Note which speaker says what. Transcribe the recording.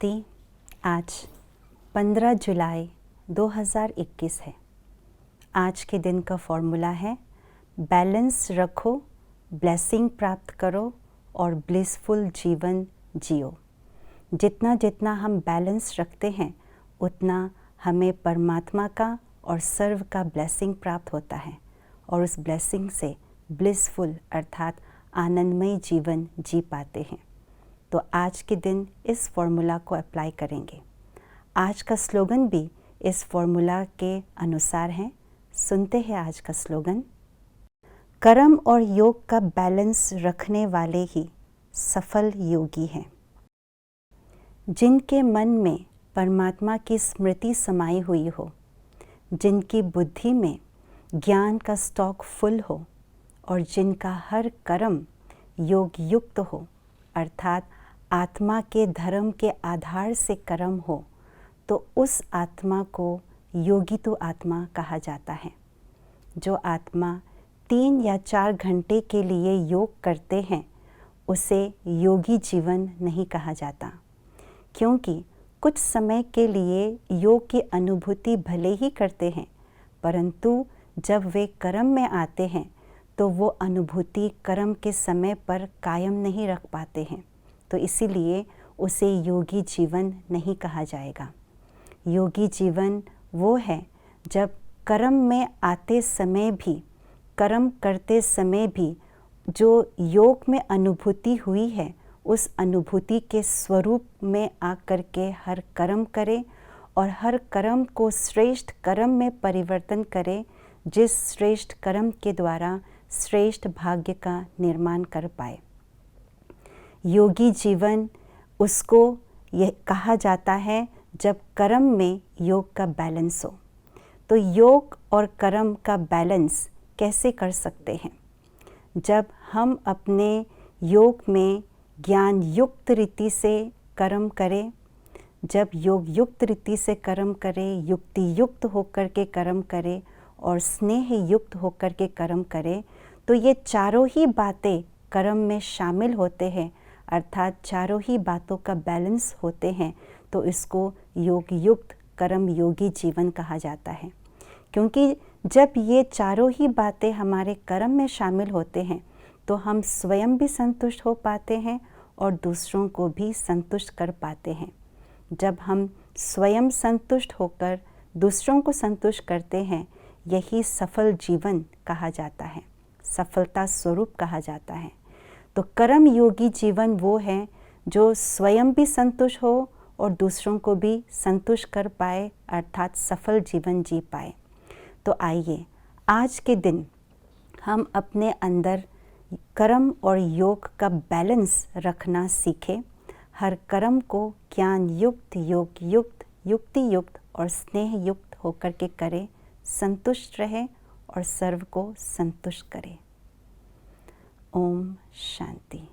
Speaker 1: शांति। आज 15 जुलाई 2021 है। आज के दिन का फॉर्मूला है बैलेंस रखो, ब्लेसिंग प्राप्त करो और ब्लिसफुल जीवन जियो। जितना जितना हम बैलेंस रखते हैं उतना हमें परमात्मा का और सर्व का ब्लेसिंग प्राप्त होता है और उस ब्लेसिंग से ब्लिसफुल अर्थात आनंदमय जीवन जी पाते हैं। तो आज के दिन इस फॉर्मूला को अप्लाई करेंगे। आज का स्लोगन भी इस फॉर्मूला के अनुसार है। सुनते हैं आज का स्लोगन। कर्म और योग का बैलेंस रखने वाले ही सफल योगी हैं। जिनके मन में परमात्मा की स्मृति समाई हुई हो, जिनकी बुद्धि में ज्ञान का स्टॉक फुल हो और जिनका हर कर्म योग युक्त हो अर्थात आत्मा के धर्म के आधार से कर्म हो, तो उस आत्मा को योगी तो आत्मा कहा जाता है। जो आत्मा 3 या 4 घंटे के लिए योग करते हैं उसे योगी जीवन नहीं कहा जाता, क्योंकि कुछ समय के लिए योग की अनुभूति भले ही करते हैं, परंतु जब वे कर्म में आते हैं तो वो अनुभूति कर्म के समय पर कायम नहीं रख पाते हैं, तो इसीलिए उसे योगी जीवन नहीं कहा जाएगा। योगी जीवन वो है जब कर्म में आते समय भी, कर्म करते समय भी जो योग में अनुभूति हुई है उस अनुभूति के स्वरूप में आकर के हर कर्म करे और हर कर्म को श्रेष्ठ कर्म में परिवर्तन करे, जिस श्रेष्ठ कर्म के द्वारा श्रेष्ठ भाग्य का निर्माण कर पाए। योगी जीवन उसको यह कहा जाता है जब कर्म में योग का बैलेंस हो। तो योग और कर्म का बैलेंस कैसे कर सकते हैं? जब हम अपने योग में ज्ञान युक्त रीति से कर्म करें, जब योग युक्त रीति से कर्म करें, युक्ति युक्त होकर के कर्म करें और स्नेह युक्त होकर के कर्म करें, तो ये चारों ही बातें कर्म में शामिल होते हैं अर्थात चारों ही बातों का बैलेंस होते हैं, तो इसको योग युक्त कर्म योगी जीवन कहा जाता है। क्योंकि जब ये चारों ही बातें हमारे कर्म में शामिल होते हैं तो हम स्वयं भी संतुष्ट हो पाते हैं और दूसरों को भी संतुष्ट कर पाते हैं। जब हम स्वयं संतुष्ट होकर दूसरों को संतुष्ट करते हैं, यही सफल जीवन कहा जाता है, सफलता स्वरूप कहा जाता है। तो कर्म योगी जीवन वो है जो स्वयं भी संतुष्ट हो और दूसरों को भी संतुष्ट कर पाए अर्थात सफल जीवन जी पाए। तो आइए आज के दिन हम अपने अंदर कर्म और योग का बैलेंस रखना सीखें। हर कर्म को ज्ञान युक्त, योग युक्त, युक्ति युक्त और स्नेह युक्त होकर के करें, संतुष्ट रहे और सर्व को संतुष्ट करें। ओम शांति।